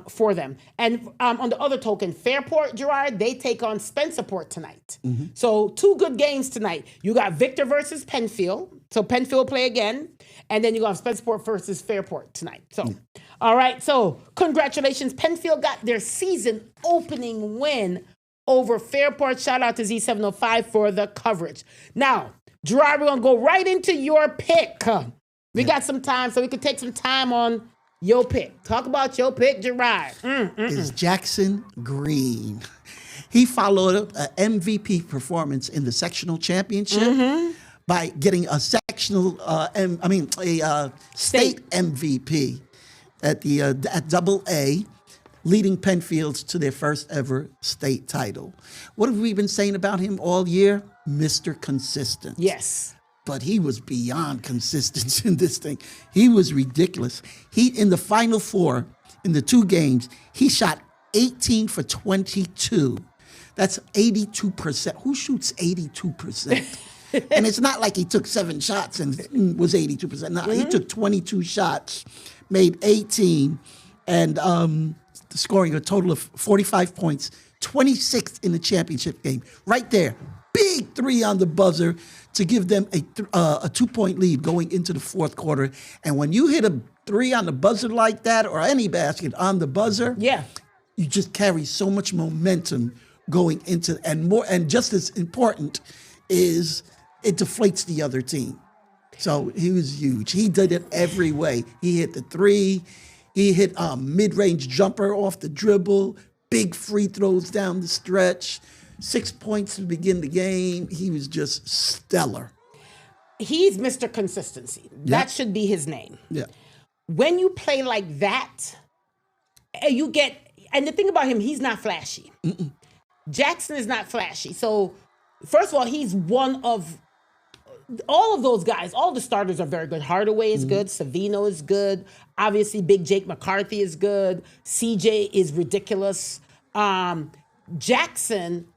for them. And on the other token, Fairport, Gerard, they take on Spencerport tonight. So 2 good games tonight. You got Victor versus Penfield. So Penfield play again. And then you got Spencerport versus Fairport tonight. So, all right. So congratulations. Penfield got their season opening win over Fairport. Shout out to Z705 for the coverage. Now, Gerard, we're going to go right into your pick. We got some time, so we can take some time on your pick. Talk about your pick, Gerard. Is Jackson Green. He followed up an MVP performance in the sectional championship by getting a sectional, state MVP at Double A, leading Penfields to their first ever state title. What have we been saying about him all year? Mr. Consistent. Yes. But he was beyond consistent in this thing. He was ridiculous. In the Final Four, in the 2 games, he shot 18 for 22. That's 82%. Who shoots 82%? And it's not like he took 7 shots and was 82%. No, he took 22 shots, made 18, and scoring a total of 45 points, 26th in the championship game. Right there. Big 3 on the buzzer to give them a 2-point lead going into the 4th quarter. And when you hit a 3 on the buzzer like that, or any basket on the buzzer, you just carry so much momentum going into, and just as important is it deflates the other team. So he was huge. He did it every way. He hit the 3, he hit a mid-range jumper off the dribble, big free throws down the stretch. 6 points to begin the game. He was just stellar. He's Mr. Consistency. That should be his name. Yeah. When you play like that, you get, and the thing about him, he's not flashy. Jackson is not flashy. So, first of all, he's one of, all of those guys, all the starters are very good. Hardaway is good. Savino is good. Obviously, Big Jake McCarthy is good. CJ is ridiculous. Jackson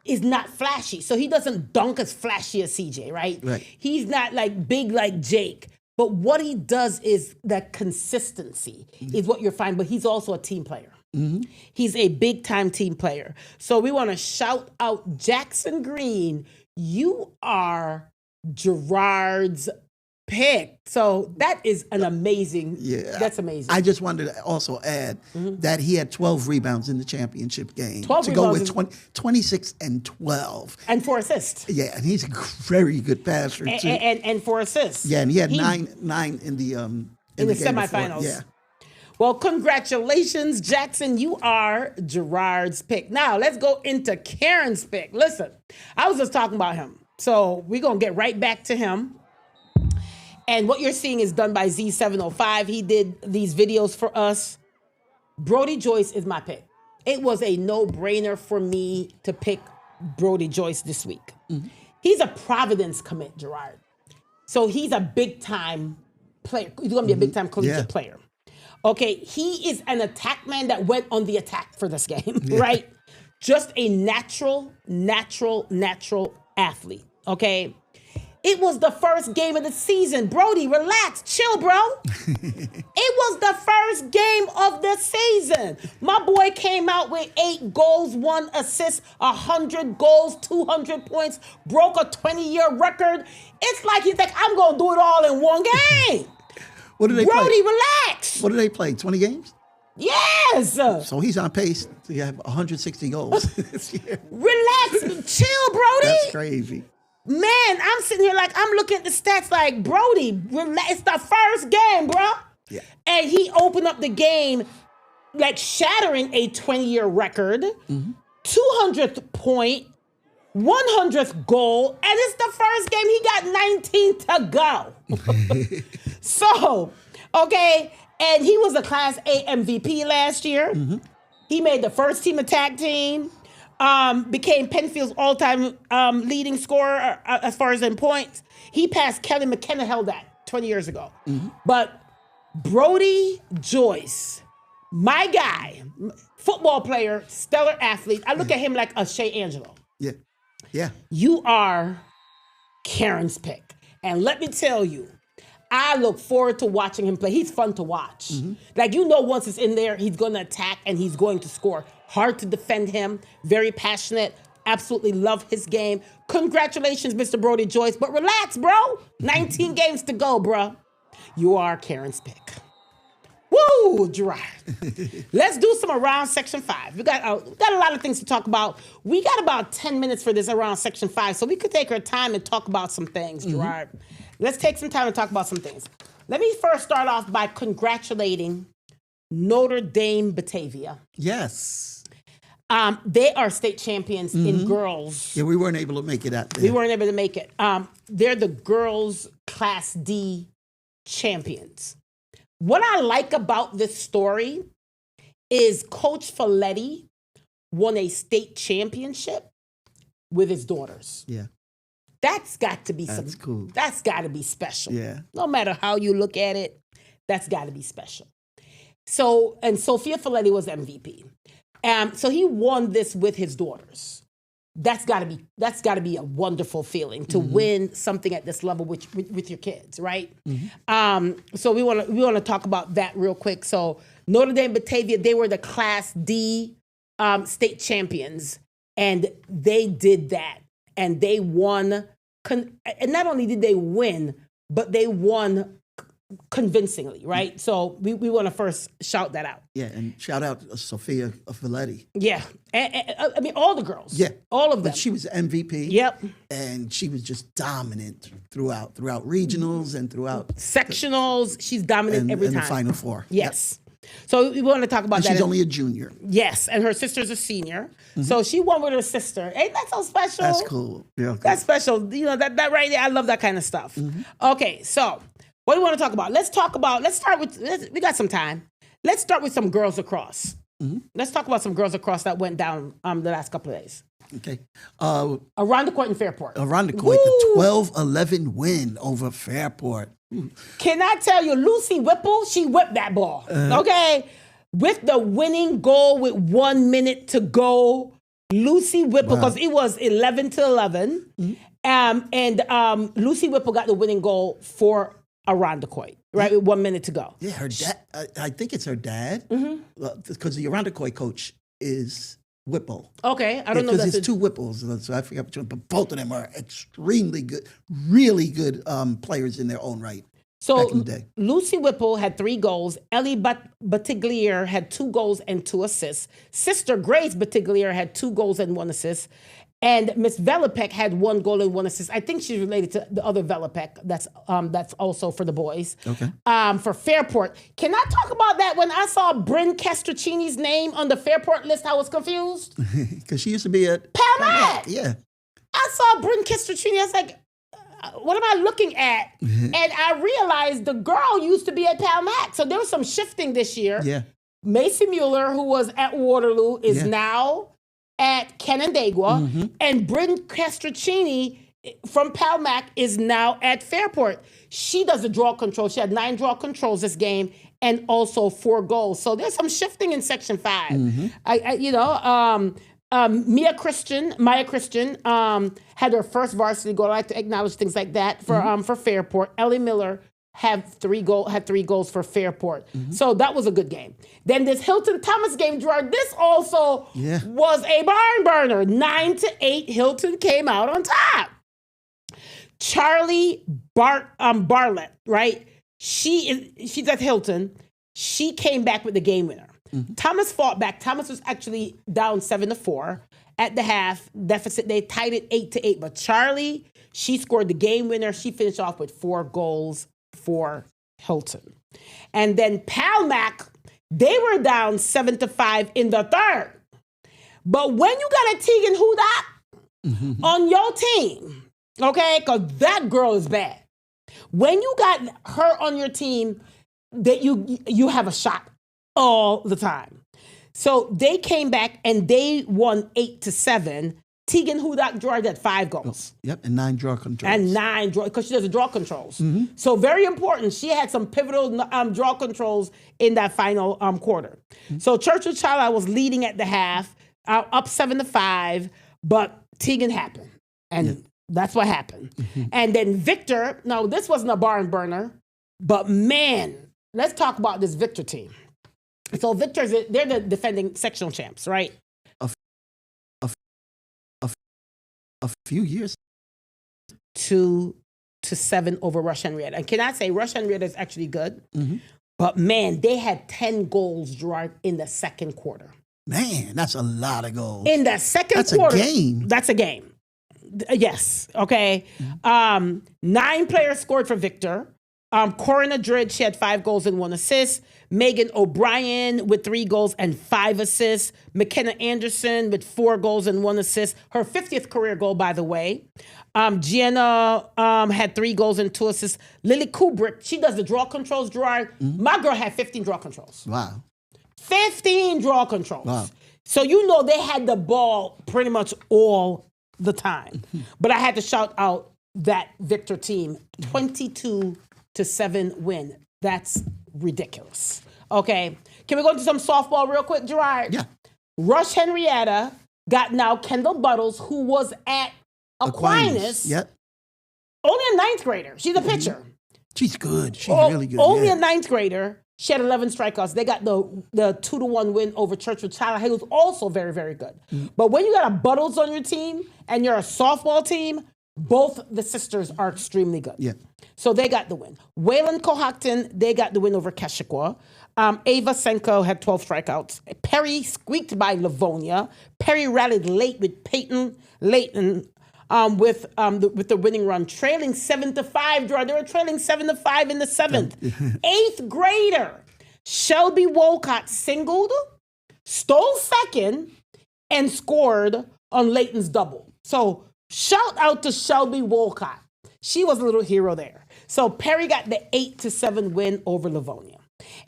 is not flashy. So he doesn't dunk as flashy as CJ, right? He's not like big like Jake. But what he does is that consistency is what you're finding. But he's also a team player. He's a big-time team player. So we want to shout out Jackson Green. You are Gerard's pick. So that is an amazing. Yeah. That's amazing. I just wanted to also add that he had 12 rebounds in the championship game. 12 to go rebounds with 26 and 12. And 4 assists. Yeah, and he's a very good passer too. And 4 assists. Yeah, and he had nine in the in game the before. semifinals. Yeah. Well, congratulations, Jackson. You are Gerard's pick. Now, let's go into Karen's pick. Listen, I was just talking about him. So we're going to get right back to him. And what you're seeing is done by Z705. He did these videos for us. Brody Joyce is my pick. It was a no-brainer for me to pick Brody Joyce this week. He's a Providence commit, Gerard. So he's a big-time player. He's going to be a big-time collegiate player. Okay, he is an attack man that went on the attack for this game, right? Just a natural athlete, okay? It was the first game of the season. Brody, relax, chill, bro. It was the first game of the season. My boy came out with 8 goals, 1 assist, 100 goals, 200 points, broke a 20-year record. It's like he's like, I'm going to do it all in one game. What do they play? Brody, relax. What do they play? 20 games? Yes. So he's on pace to have 160 goals this year. Relax, chill, Brody. That's crazy. Man, I'm sitting here like, I'm looking at the stats like, Brody, relax. It's the first game, bro. Yeah. And he opened up the game like shattering a 20-year record, 200th point, 100th goal, and it's the first game. He got 19 to go. So, okay, and he was a Class A MVP last year. He made the first team attack team. Became Penfield's all-time leading scorer as far as in points. He passed Kelly McKenna, held that 20 years ago. But Brody Joyce, my guy, football player, stellar athlete. I look at him like a Shea Angelo. Yeah. Yeah. You are Karen's pick. And let me tell you, I look forward to watching him play. He's fun to watch. Like, you know, once it's in there, he's going to attack and he's going to score. Hard to defend him. Very passionate. Absolutely love his game. Congratulations, Mr. Brody Joyce. But relax, bro. 19 games to go, bro. You are Karen's pick. Woo, Gerard. Let's do some around Section 5. We got a lot of things to talk about. We got about 10 minutes for this around Section 5, so we could take our time and talk about some things, Gerard. Let's take some time and talk about some things. Let me first start off by congratulating Notre Dame Batavia. Yes. They are state champions in girls. Yeah, we weren't able to make it out there. We weren't able to make it. They're the girls Class D champions. What I like about this story is Coach Folletti won a state championship with his daughters. Yeah. That's got to be That's cool. That's got to be special. Yeah. No matter how you look at it, that's got to be special. So, and Sophia Folletti was MVP. So he won this with his daughters. That's got to be a wonderful feeling to win something at this level with your kids, right? So we want to talk about that real quick. So Notre Dame Batavia, they were the Class D state champions, and they did that, and they won. And not only did they win, but they won convincingly, right? So we want to first shout that out. Yeah, and shout out to Sophia Folletti. Yeah, I mean all the girls. Yeah, all of them. But she was MVP. Yep, and she was just dominant throughout regionals and throughout sectionals. She's dominant every time. And the Final Four. Yes. Yep. So we want to talk about and that. She's only a junior. Yes, and her sister's a senior. So she won with her sister. Ain't that so special? That's cool. Yeah, cool. That's special. You know, that right there, I love that kind of stuff. Okay, so what do you want to talk about? Let's start with, we got some time. Let's start with some girls across. Let's talk about some girls across that went down the last couple of days. Okay. Around the court in Fairport. Around the court, the 12-11 win over Fairport. Can I tell you, Lucy Whipple, she whipped that ball, okay? With the winning goal with 1 minute to go, Lucy Whipple, because it was 11-11, and Lucy Whipple got the winning goal for Irondequoit, right, with 1 minute to go. Yeah, her dad, I think it's her dad, because the Irondequoit coach Whipple. Okay, I don't know. Because it's two Whipples, so I forget which one, but both of them are extremely good, really good players in their own right. So back in the day. Lucy Whipple had 3 goals. Ellie Batiglier had 2 goals and 2 assists. Sister Grace Batiglier had 2 goals and 1 assist. And Miss Velopek had 1 goal and 1 assist. I think she's related to the other Velopek. That's also for the boys. Okay. For Fairport. Can I talk about that? When I saw Bryn Castrocini's name on the Fairport list, I was confused. Because she used to be at Palmat. Yeah. I saw Bryn Castrocini. I was like, what am I looking at? And I realized the girl used to be at Palmat. So there was some shifting this year. Yeah. Macy Mueller, who was at Waterloo, is now at Canandaigua. And Bryn Castrocini from Palmac is now at Fairport. She does the draw control. She had 9 draw controls this game and also 4 goals. So there's some shifting in Section 5. Maya Christian had her first varsity goal. I like to acknowledge things like that for Fairport. Ellie Miller had 3 goals for Fairport. So that was a good game. Then this Hilton Thomas game, Gerard, this also was a barn burner. 9-8, Hilton came out on top. Charlie Bartlett, right? She's at Hilton. She came back with the game winner. Thomas fought back. Thomas was actually down 7-4 at the half deficit. They tied it 8-8. But Charlie, she scored the game winner. She finished off with 4 goals for Hilton. And then Palmac, they were down 7-5 in the third. But when you got a Tegan Hudak on your team, okay, because that girl is bad. When you got her on your team, that you have a shot all the time. So they came back and they won 8-7. Tegan Hudak Gerard had 5 goals. Yep, and 9 draw controls. And 9 draw, because she does the draw controls. So very important. She had some pivotal draw controls in that final quarter. So Churchill Chala was leading at the half, up 7-5, but Tegan happened. And that's what happened. And then Victor, no, this wasn't a barn burner, but man, let's talk about this Victor team. So Victor's, they're the defending sectional champs, right? A few years. 2-7 over Rush Henrietta. And can I say Rush Henrietta is actually good? But man, they had 10 goals, Gerard, in the second quarter. Man, that's a lot of goals. In the second quarter. That's a game. That's a game. Yes, okay. 9 players scored for Victor. Cora Drid, she had 5 goals and 1 assist. Megan O'Brien with 3 goals and 5 assists. McKenna Anderson with 4 goals and 1 assist. Her 50th career goal, by the way. Gianna had 3 goals and 2 assists. Lily Kubrick, she does the draw controls, Gerard. My girl had 15 draw controls. Wow. 15 draw controls. Wow. So you know they had the ball pretty much all the time. But I had to shout out that Victor team, 22-7 win. That's ridiculous. Okay. Can we go into some softball real quick, Gerard? Yeah. Rush Henrietta got now Kendall Buttles, who was at Aquinas. Yep. Only a 9th grader. She's a pitcher. She's good. She's really good. Only a 9th grader. She had 11 strikeouts. They got the 2-1 win over Churchill Chala, who was also very, very good. But when you got a Buttles on your team and you're a softball team, both the sisters are extremely good. Yeah. So they got the win. Waylon Cohocton, they got the win over Keshikwa. Ava Senko had 12 strikeouts. Perry squeaked by Livonia. Perry rallied late with Peyton Layton with the winning run, trailing 7-5. Draw. They were trailing 7-5 in the 7th. 8th grader Shelby Wolcott singled, stole second, and scored on Layton's double. So shout out to Shelby Wolcott. She was a little hero there. So Perry got the 8-7 win over Livonia.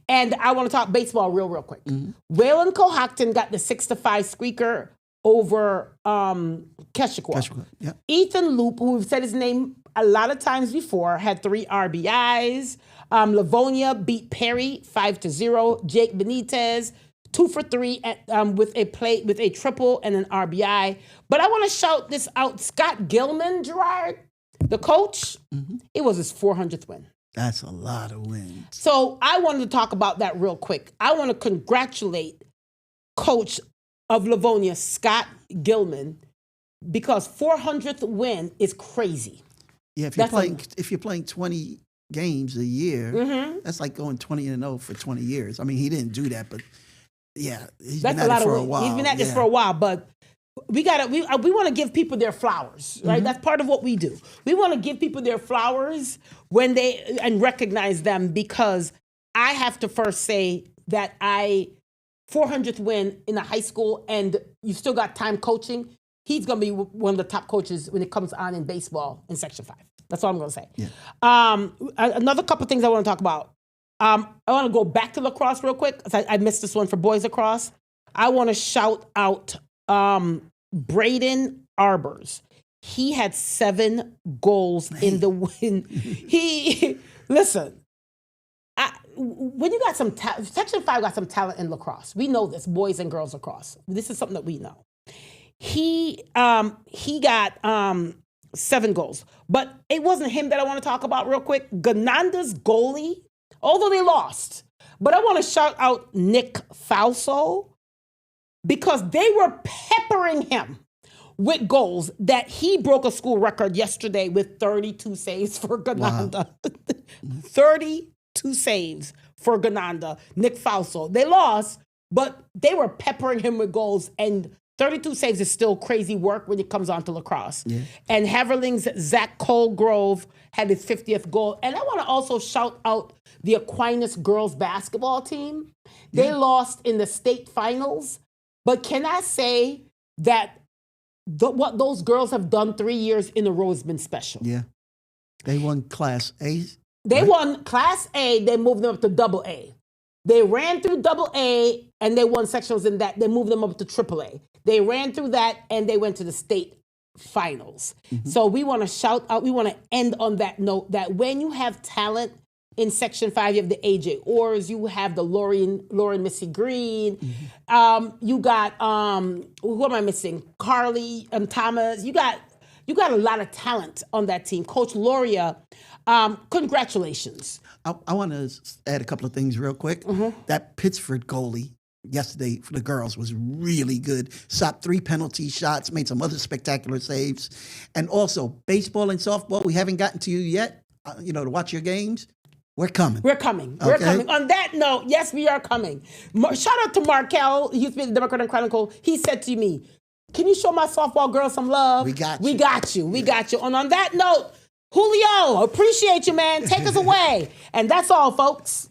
And I want to talk baseball real quick. Waylon Cohocton got the 6-5 squeaker over Keshikwa. Yep. Ethan Loop, who we've said his name a lot of times before, had 3 RBIs. Livonia beat Perry 5-0. Jake Benitez 2 for 3 with a triple and an RBI. But I want to shout this out. Scott Gilman, Gerard, the coach, it was his 400th win. That's a lot of wins. So I wanted to talk about that real quick. I want to congratulate Coach of Livonia, Scott Gilman, because 400th win is crazy. Yeah, if you're playing 20 games a year, that's like going 20-0 for 20 years. I mean, he didn't do that, but yeah, he's been at it for a while. He's been at this for a while, but we want to give people their flowers, right? That's part of what we do. We want to give people their flowers and recognize them, because I have to first say that 400th win in a high school, and you still got time coaching. He's going to be one of the top coaches when it comes on in baseball in Section 5. That's all I'm going to say. Yeah. Another couple things I want to talk about. I want to go back to lacrosse real quick, because I missed this one for boys lacrosse. I want to shout out Braden Arbors. He had 7 goals in the win. Listen, when you got some Section 5 got some talent in lacrosse. We know this, boys and girls lacrosse. This is something that we know. He got 7 goals, but it wasn't him that I want to talk about real quick. Gananda's goalie, although they lost, but I want to shout out Nick Falso, because they were peppering him with goals that he broke a school record yesterday with 32 saves for Gananda. Wow. 32 saves for Gananda, Nick Falso. They lost, but they were peppering him with goals, and 32 saves is still crazy work when it comes on to lacrosse. Yeah. And Haverling's Zach Colgrove had his 50th goal. And I want to also shout out the Aquinas girls basketball team. They lost in the state finals. But can I say that what those girls have done 3 years in a row has been special? Yeah. They won Class A. They won Class A. They moved them up to Double A. They ran through Double A, and they won sectionals in that. They moved them up to Triple A. They ran through that, and they went to the state finals. So we want to shout out, we want to end on that note, that when you have talent in Section 5, you have the AJ Orrs, you have the Lauren Missy Green, you got, who am I missing? Carly Thomas. You got a lot of talent on that team. Coach Loria, congratulations. I want to add a couple of things real quick. That Pittsford goalie yesterday for the girls was really good. Shot 3 penalty shots, made some other spectacular saves. And also, baseball and softball, we haven't gotten to you yet, to watch your games. We're coming. We're coming. Okay? We're coming. On that note, yes, we are coming. Shout out to Markel. He used to be the Democrat and Chronicle. He said to me, can you show my softball girls some love? We got you. We got you. We got you. And on that note, Julio, appreciate you, man. Take us away. And that's all, folks.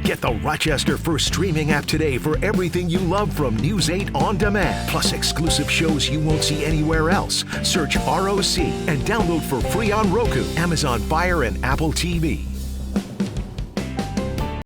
Get the Rochester First streaming app today for everything you love from News 8 On Demand, plus exclusive shows you won't see anywhere else. Search ROC and download for free on Roku, Amazon Fire, and Apple TV.